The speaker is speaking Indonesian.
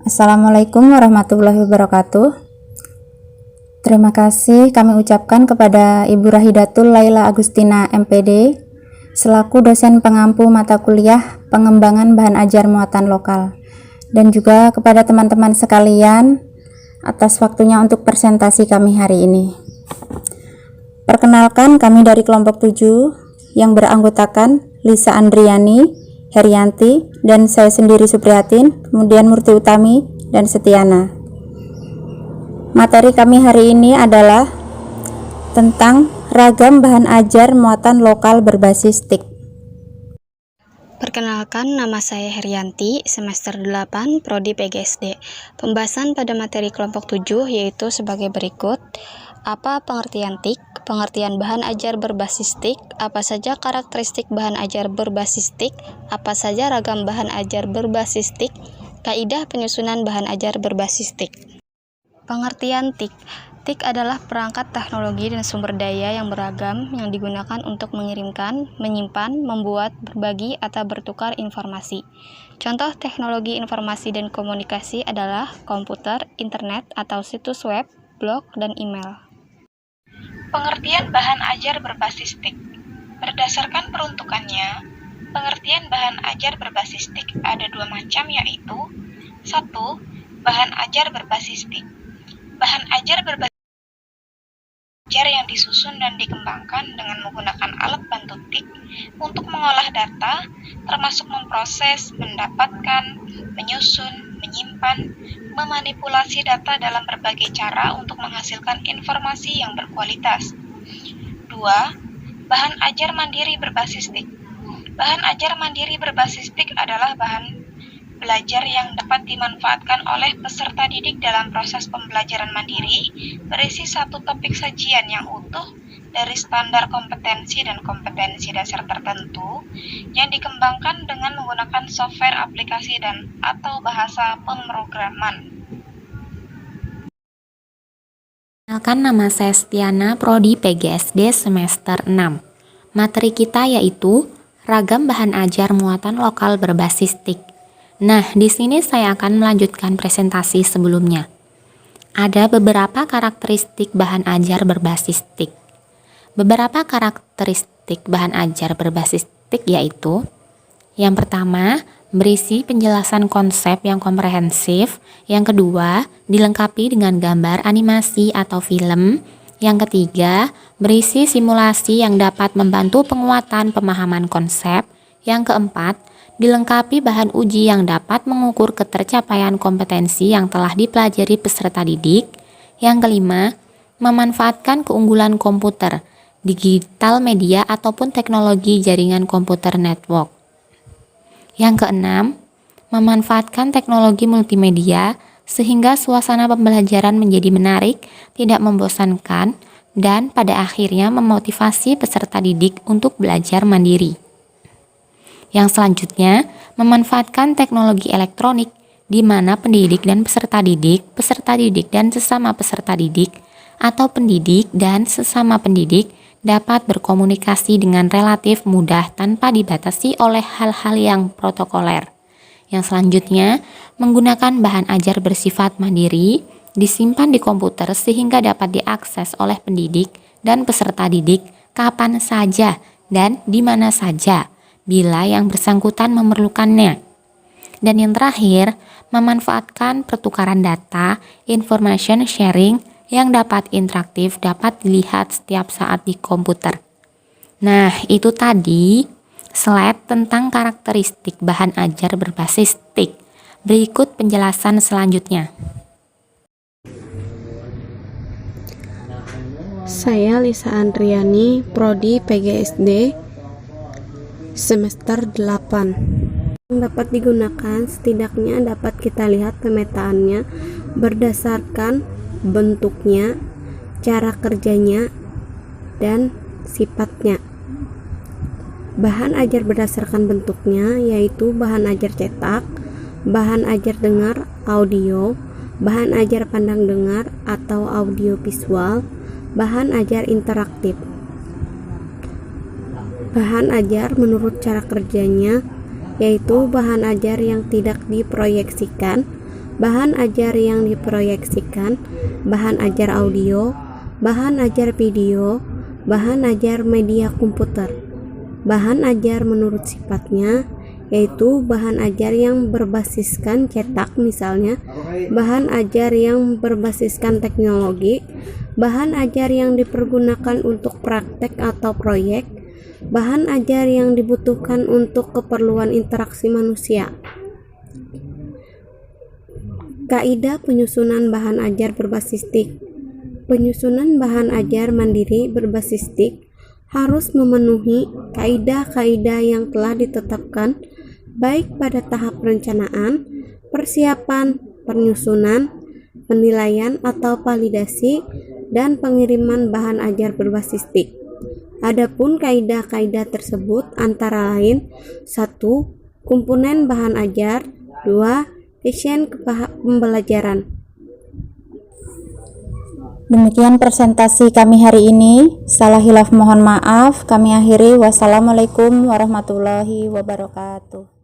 Assalamualaikum warahmatullahi wabarakatuh. Terima kasih kami ucapkan kepada Ibu Rahidatul Laila Agustina MPD selaku dosen pengampu mata kuliah pengembangan bahan ajar muatan lokal, dan juga kepada teman-teman sekalian atas waktunya untuk presentasi kami hari ini. Perkenalkan, kami dari kelompok 7 yang beranggotakan Lisa Andriani, Herianti, dan saya sendiri Supriyatin, kemudian Murti Utami dan Setiana. Materi kami hari ini adalah tentang ragam bahan ajar muatan lokal berbasis TIK. Perkenalkan, nama saya Herianti, semester 8, Prodi PGSD. Pembahasan pada materi kelompok 7 yaitu sebagai berikut. Apa pengertian TIK? Pengertian bahan ajar berbasis TIK. Apa saja karakteristik bahan ajar berbasis TIK? Apa saja ragam bahan ajar berbasis TIK? Kaidah penyusunan bahan ajar berbasis TIK. Pengertian TIK. TIK adalah perangkat teknologi dan sumber daya yang beragam yang digunakan untuk mengirimkan, menyimpan, membuat, berbagi, atau bertukar informasi. Contoh teknologi informasi dan komunikasi adalah komputer, internet, atau situs web, blog, dan email. Pengertian bahan ajar berbasis TIK. Berdasarkan peruntukannya, pengertian bahan ajar berbasis TIK ada dua macam, yaitu 1. Bahan ajar berbasis TIK. Bahan ajar berbasis ajar yang disusun dan dikembangkan dengan menggunakan alat bantu TIK untuk mengolah data, termasuk memproses, mendapatkan, menyusun, menyimpan, memanipulasi data dalam berbagai cara untuk menghasilkan informasi yang berkualitas. 2. Bahan ajar mandiri berbasis TIK. Bahan ajar mandiri berbasis TIK adalah bahan belajar yang dapat dimanfaatkan oleh peserta didik dalam proses pembelajaran mandiri, berisi satu topik sajian yang utuh dari standar kompetensi dan kompetensi dasar tertentu yang dikembangkan dengan menggunakan software, aplikasi, dan atau bahasa pemrograman. Perkenalkan, nama saya Setiana, Prodi PGSD semester 6. Materi kita yaitu ragam bahan ajar muatan lokal berbasis TIK. Nah, di sini saya akan melanjutkan presentasi sebelumnya. Ada beberapa karakteristik bahan ajar berbasis TIK. Beberapa karakteristik bahan ajar berbasis TIK yaitu: yang pertama, berisi penjelasan konsep yang komprehensif. Yang kedua, dilengkapi dengan gambar animasi atau film. Yang ketiga, berisi simulasi yang dapat membantu penguatan pemahaman konsep. Yang keempat, dilengkapi bahan uji yang dapat mengukur ketercapaian kompetensi yang telah dipelajari peserta didik. Yang kelima, memanfaatkan keunggulan komputer, digital media ataupun teknologi jaringan komputer network. Yang keenam, memanfaatkan teknologi multimedia sehingga suasana pembelajaran menjadi menarik, tidak membosankan, dan pada akhirnya memotivasi peserta didik untuk belajar mandiri. Yang selanjutnya, memanfaatkan teknologi elektronik di mana pendidik dan peserta didik dan sesama peserta didik, atau pendidik dan sesama pendidik dapat berkomunikasi dengan relatif mudah tanpa dibatasi oleh hal-hal yang protokoler. Yang selanjutnya, menggunakan bahan ajar bersifat mandiri, disimpan di komputer sehingga dapat diakses oleh pendidik dan peserta didik kapan saja dan di mana saja bila yang bersangkutan memerlukannya. Dan yang terakhir, memanfaatkan pertukaran data, information sharing yang dapat interaktif, dapat dilihat setiap saat di komputer. Nah, itu tadi slide tentang karakteristik bahan ajar berbasis TIK. Berikut penjelasan selanjutnya. Saya Lisa Andriani, Prodi PGSD semester 8. Dapat digunakan, setidaknya dapat kita lihat pemetaannya berdasarkan bentuknya, cara kerjanya, dan sifatnya. Bahan ajar berdasarkan bentuknya yaitu bahan ajar cetak, bahan ajar dengar audio, bahan ajar pandang dengar atau audio visual, bahan ajar interaktif. Bahan ajar menurut cara kerjanya yaitu bahan ajar yang tidak diproyeksikan, bahan ajar yang diproyeksikan, bahan ajar audio, bahan ajar video, bahan ajar media komputer. Bahan ajar menurut sifatnya, yaitu bahan ajar yang berbasiskan cetak, misalnya bahan ajar yang berbasiskan teknologi, bahan ajar yang dipergunakan untuk praktek atau proyek, bahan ajar yang dibutuhkan untuk keperluan interaksi manusia. Kaidah penyusunan bahan ajar berbasis TIK. Penyusunan bahan ajar mandiri berbasis TIK harus memenuhi kaidah-kaidah yang telah ditetapkan baik pada tahap perencanaan, persiapan, penyusunan, penilaian atau validasi, dan pengiriman bahan ajar berbasis TIK. Adapun kaidah-kaidah tersebut antara lain: 1. Komponen bahan ajar, 2. Desain pembelajaran. Demikian presentasi kami hari ini. Salah hilaf mohon maaf. Kami akhiri. Wassalamualaikum warahmatullahi wabarakatuh.